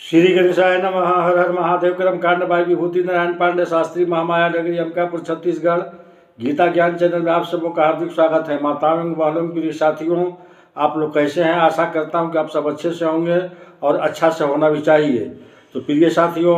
श्री गणेशाय नमः। हर हर महादेव। क्रम कांड भाई विभूति नारायण पांडे शास्त्री महामाया नगरी अंबिकापुर छत्तीसगढ़। गीता ज्ञान चैनल में आप सबों का हार्दिक स्वागत है। माताओं एवं बहनों प्रिय साथियों, आप लोग कैसे हैं? आशा करता हूं कि आप सब अच्छे से होंगे और अच्छा से होना भी चाहिए। तो प्रिय साथियों,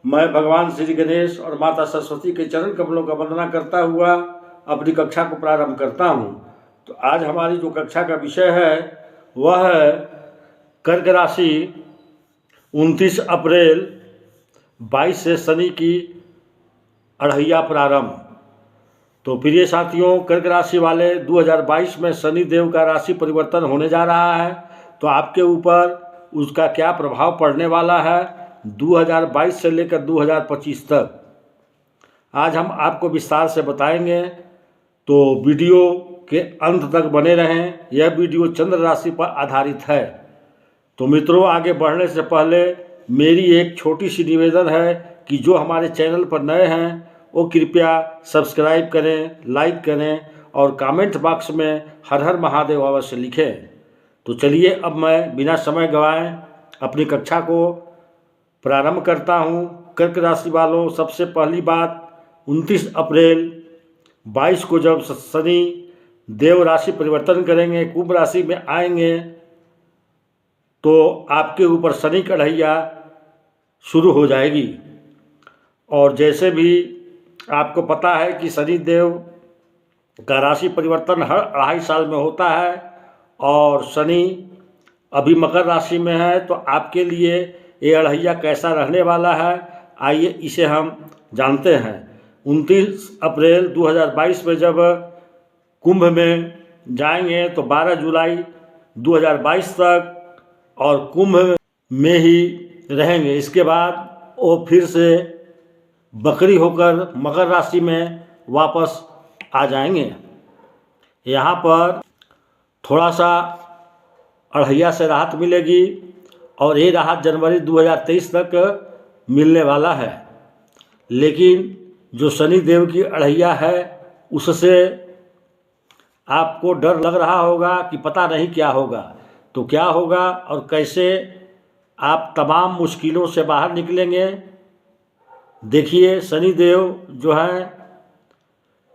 मैं भगवान श्री गणेश और माता सरस्वती के चरण कमलों का वंदना करता हुआ अपनी कक्षा को प्रारंभ करता हूँ। तो आज हमारी जो कक्षा का विषय है वह है कर्क राशि 29 अप्रैल 22 से शनि की अढ़ैया प्रारंभ। तो प्रिय साथियों, कर्क राशि वाले 2022 में शनि देव का राशि परिवर्तन होने जा रहा है। तो आपके ऊपर उसका क्या प्रभाव पड़ने वाला है 2022 से लेकर 2025 तक, आज हम आपको विस्तार से बताएंगे। तो वीडियो के अंत तक बने रहें। यह वीडियो चंद्र राशि पर आधारित है। तो मित्रों, आगे बढ़ने से पहले मेरी एक छोटी सी निवेदन है कि जो हमारे चैनल पर नए हैं वो कृपया सब्सक्राइब करें, लाइक करें और कमेंट बॉक्स में हर हर महादेव अवश्य लिखें। तो चलिए, अब मैं बिना समय गंवाए अपनी कक्षा को प्रारंभ करता हूँ। कर्क राशि वालों, सबसे पहली बात, 29 अप्रैल 22 को जब शनि देव राशि परिवर्तन करेंगे, कुंभ राशि में आएंगे, तो आपके ऊपर शनि की अढ़ैया शुरू हो जाएगी। और जैसे भी आपको पता है कि शनि देव का राशि परिवर्तन हर 2.5 साल में होता है और शनि अभी मकर राशि में है। तो आपके लिए ये अढ़ैया कैसा रहने वाला है, आइए इसे हम जानते हैं। 29 अप्रैल 2022 में जब कुंभ में जाएंगे तो 12 जुलाई 2022 तक और कुंभ में ही रहेंगे। इसके बाद वो फिर से बकरी होकर मकर राशि में वापस आ जाएंगे। यहाँ पर थोड़ा सा अढ़ैया से राहत मिलेगी और ये राहत जनवरी 2023 तक मिलने वाला है। लेकिन जो शनि देव की अढ़ैया है उससे आपको डर लग रहा होगा कि पता नहीं क्या होगा। तो क्या होगा और कैसे आप तमाम मुश्किलों से बाहर निकलेंगे, देखिए। शनि देव जो है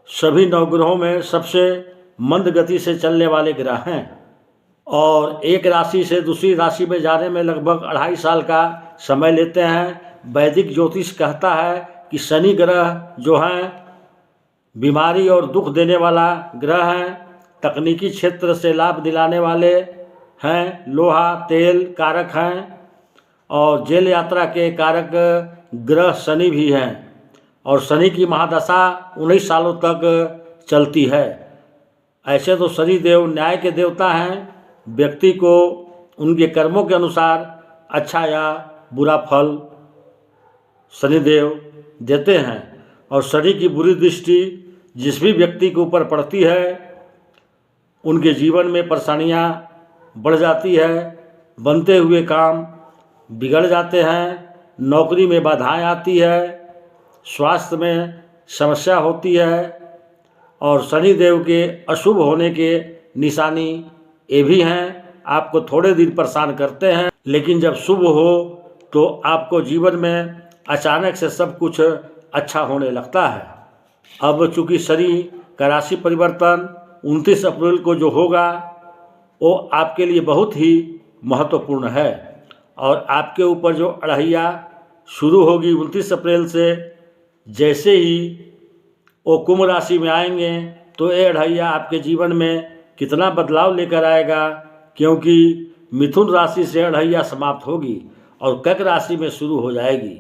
सभी नवग्रहों में सबसे मंद गति से चलने वाले ग्रह हैं और एक राशि से दूसरी राशि में जाने में लगभग 2.5 साल का समय लेते हैं। वैदिक ज्योतिष कहता है कि शनि ग्रह जो हैं बीमारी और दुख देने वाला ग्रह हैं, तकनीकी क्षेत्र से लाभ दिलाने वाले हैं, लोहा तेल कारक हैं और जेल यात्रा के कारक ग्रह शनि भी हैं। और शनि की महादशा 19 सालों तक चलती है। ऐसे तो शनि देव न्याय के देवता हैं, व्यक्ति को उनके कर्मों के अनुसार अच्छा या बुरा फल शनिदेव देते हैं। और शनि की बुरी दृष्टि जिस भी व्यक्ति के ऊपर पड़ती है उनके जीवन में परेशानियां बढ़ जाती है, बनते हुए काम बिगड़ जाते हैं, नौकरी में बाधाएं आती है, स्वास्थ्य में समस्या होती है और शनि देव के अशुभ होने के निशानी ये भी हैं। आपको थोड़े दिन परेशान करते हैं, लेकिन जब शुभ हो तो आपको जीवन में अचानक से सब कुछ अच्छा होने लगता है। अब चूँकि शनि का राशि परिवर्तन 29 अप्रैल को जो होगा वो आपके लिए बहुत ही महत्वपूर्ण है और आपके ऊपर जो अढ़ैया शुरू होगी 29 अप्रैल से, जैसे ही वो कुंभ राशि में आएंगे तो ये अढ़ैया आपके जीवन में कितना बदलाव लेकर आएगा, क्योंकि मिथुन राशि से अढ़ैया समाप्त होगी और कर्क राशि में शुरू हो जाएगी।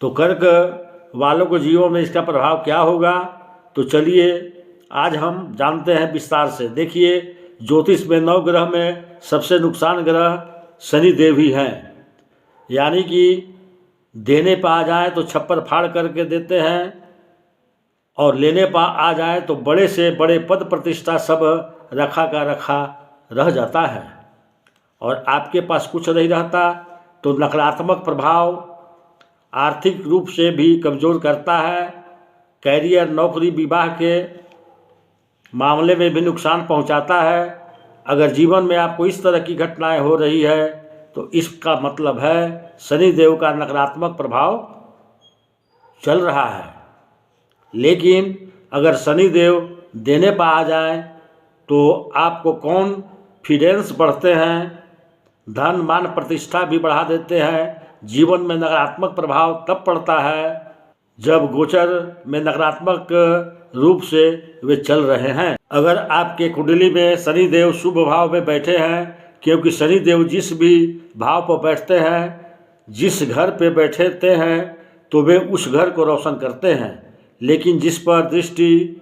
तो कर्क वालों को जीवन में इसका प्रभाव क्या होगा, तो चलिए आज हम जानते हैं विस्तार से। देखिए, ज्योतिष में 9 ग्रह में सबसे नुकसान ग्रह शनि देव ही हैं। यानी कि देने पर आ जाए तो छप्पर फाड़ करके देते हैं और लेने पर आ जाए तो बड़े से बड़े पद प्रतिष्ठा सब रखा का रखा रह जाता है और आपके पास कुछ नहीं रहता। तो नकारात्मक प्रभाव आर्थिक रूप से भी कमज़ोर करता है। कैरियर, नौकरी, विवाह के मामले में भी नुकसान पहुंचाता है। अगर जीवन में आपको इस तरह की घटनाएं हो रही है तो इसका मतलब है शनि देव का नकारात्मक प्रभाव चल रहा है। लेकिन अगर शनि देव देने पर आ जाए तो आपको कॉन्फिडेंस बढ़ते हैं, धन मान प्रतिष्ठा भी बढ़ा देते हैं। जीवन में नकारात्मक प्रभाव तब पड़ता है जब गोचर में नकारात्मक रूप से वे चल रहे हैं। अगर आपके कुंडली में शनि देव शुभ भाव में बैठे हैं, क्योंकि शनि देव जिस भी भाव पर बैठते हैं, जिस घर पे बैठते हैं तो वे उस घर को रोशन करते हैं, लेकिन जिस पर दृष्टि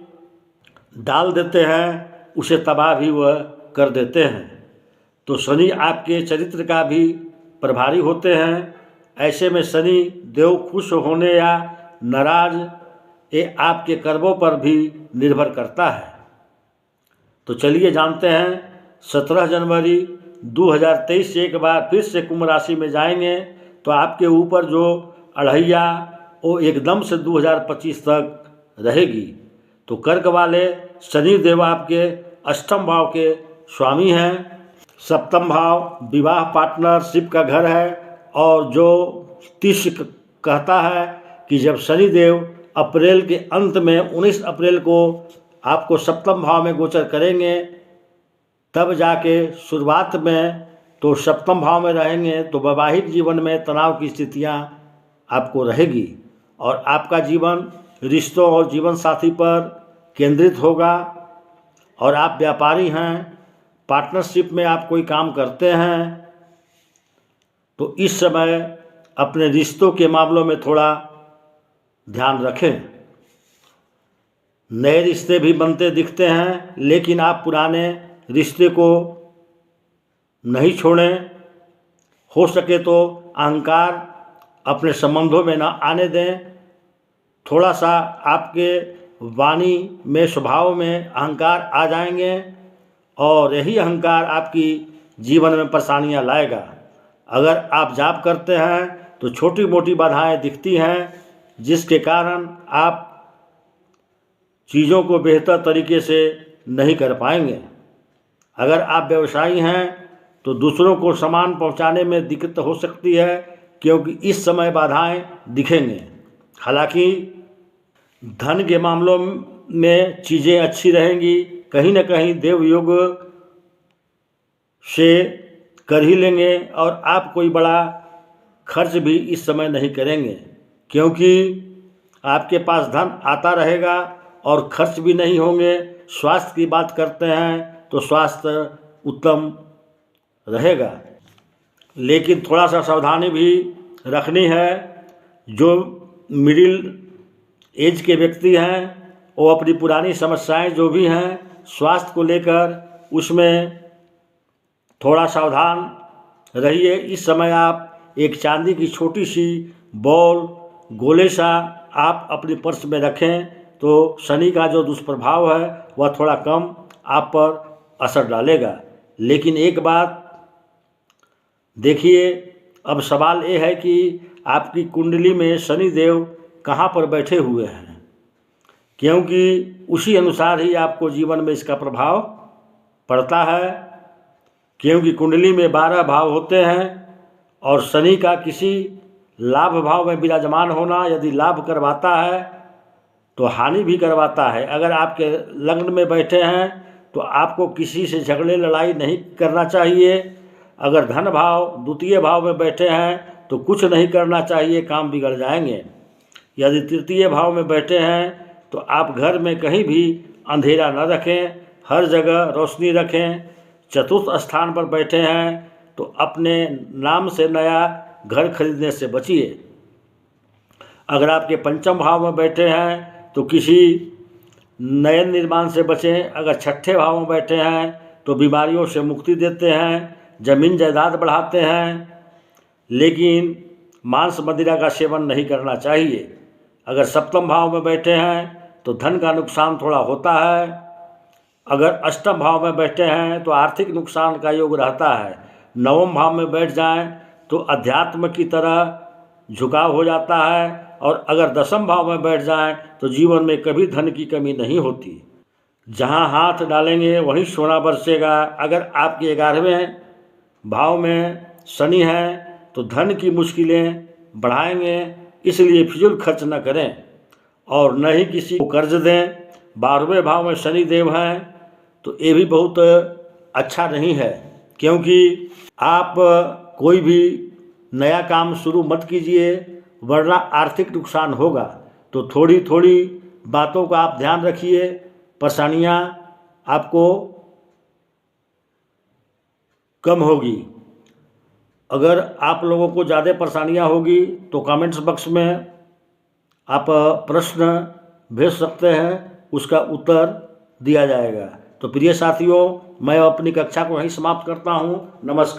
डाल देते हैं उसे तबाह भी वह कर देते हैं। तो शनि आपके चरित्र का भी प्रभारी होते हैं। ऐसे में शनि देव खुश होने या नाराज ये आपके कर्मों पर भी निर्भर करता है। तो चलिए जानते हैं 17 जनवरी 2023 से एक बार फिर से कुंभ राशि में जाएंगे तो आपके ऊपर जो अढ़ैया वो एकदम से 2025 तक रहेगी। तो कर्क वाले शनि देव आपके अष्टम भाव के स्वामी हैं। सप्तम भाव विवाह पार्टनरशिप का घर है और जो तीस कहता है कि जब शनि देव अप्रैल के अंत में 19 अप्रैल को आपको सप्तम भाव में गोचर करेंगे, तब जाके शुरुआत में तो सप्तम भाव में रहेंगे तो वैवाहिक जीवन में तनाव की स्थितियां आपको रहेगी और आपका जीवन रिश्तों और जीवन साथी पर केंद्रित होगा। और आप व्यापारी हैं, पार्टनरशिप में आप कोई काम करते हैं तो इस समय अपने रिश्तों के मामलों में थोड़ा ध्यान रखें। नए रिश्ते भी बनते दिखते हैं, लेकिन आप पुराने रिश्ते को नहीं छोड़ें। हो सके तो अहंकार अपने संबंधों में ना आने दें। थोड़ा सा आपके वाणी में स्वभाव में अहंकार आ जाएंगे और यही अहंकार आपकी जीवन में परेशानियां लाएगा। अगर आप जाप करते हैं तो छोटी मोटी बाधाएं दिखती हैं, जिसके कारण आप चीज़ों को बेहतर तरीके से नहीं कर पाएंगे। अगर आप व्यवसायी हैं तो दूसरों को सामान पहुंचाने में दिक्कत हो सकती है, क्योंकि इस समय बाधाएं दिखेंगे। हालांकि धन के मामलों में चीज़ें अच्छी रहेंगी। कहीं न कहीं देव योग से कर ही लेंगे और आप कोई बड़ा खर्च भी इस समय नहीं करेंगे, क्योंकि आपके पास धन आता रहेगा और खर्च भी नहीं होंगे। स्वास्थ्य की बात करते हैं तो स्वास्थ्य उत्तम रहेगा, लेकिन थोड़ा सा सावधानी भी रखनी है। जो मिडिल एज के व्यक्ति हैं वो अपनी पुरानी समस्याएं जो भी हैं स्वास्थ्य को लेकर उसमें थोड़ा सावधान रहिए। इस समय आप एक चांदी की छोटी सी बॉल गोले सा आप अपने पर्स में रखें तो शनि का जो दुष्प्रभाव है वह थोड़ा कम आप पर असर डालेगा। लेकिन एक बात देखिए, अब सवाल ये है कि आपकी कुंडली में शनि देव कहाँ पर बैठे हुए हैं, क्योंकि उसी अनुसार ही आपको जीवन में इसका प्रभाव पड़ता है। क्योंकि कुंडली में 12 भाव होते हैं और शनि का किसी लाभ भाव में विराजमान होना यदि लाभ करवाता है तो हानि भी करवाता है। अगर आपके लग्न में बैठे हैं तो आपको किसी से झगड़े लड़ाई नहीं करना चाहिए। अगर धन भाव द्वितीय भाव में बैठे हैं तो कुछ नहीं करना चाहिए, काम बिगड़ जाएंगे। यदि तृतीय भाव में बैठे हैं तो आप घर में कहीं भी अंधेरा न रखें, हर जगह रोशनी रखें। चतुर्थ स्थान पर बैठे हैं तो अपने नाम से नया घर खरीदने से बचिए। अगर आपके पंचम भाव में बैठे हैं तो किसी नए निर्माण से बचें। अगर छठे भाव में बैठे हैं तो बीमारियों से मुक्ति देते हैं, जमीन जायदाद बढ़ाते हैं, लेकिन मांस मदिरा का सेवन नहीं करना चाहिए। अगर सप्तम भाव में बैठे हैं तो धन का नुकसान थोड़ा होता है। अगर अष्टम भाव में बैठे हैं तो आर्थिक नुकसान का योग रहता है। नवम भाव में बैठ जाएं तो अध्यात्म की तरह झुकाव हो जाता है। और अगर दसम भाव में बैठ जाएं तो जीवन में कभी धन की कमी नहीं होती। जहां हाथ डालेंगे वहीं सोना बरसेगा। अगर आपके 11वें भाव में शनि है तो धन की मुश्किलें बढ़ाएंगे, इसलिए फिजूल खर्च न करें और न ही किसी को कर्ज दें। 12वें भाव में शनि देव हैं तो ये भी बहुत अच्छा नहीं है, क्योंकि आप कोई भी नया काम शुरू मत कीजिए वरना आर्थिक नुकसान होगा। तो थोड़ी थोड़ी बातों का आप ध्यान रखिए, परेशानियाँ आपको कम होगी। अगर आप लोगों को ज़्यादा परेशानियाँ होगी तो कमेंट्स बॉक्स में आप प्रश्न भेज सकते हैं, उसका उत्तर दिया जाएगा। तो प्रिय साथियों, मैं अपनी कक्षा को यहीं समाप्त करता हूँ। नमस्कार।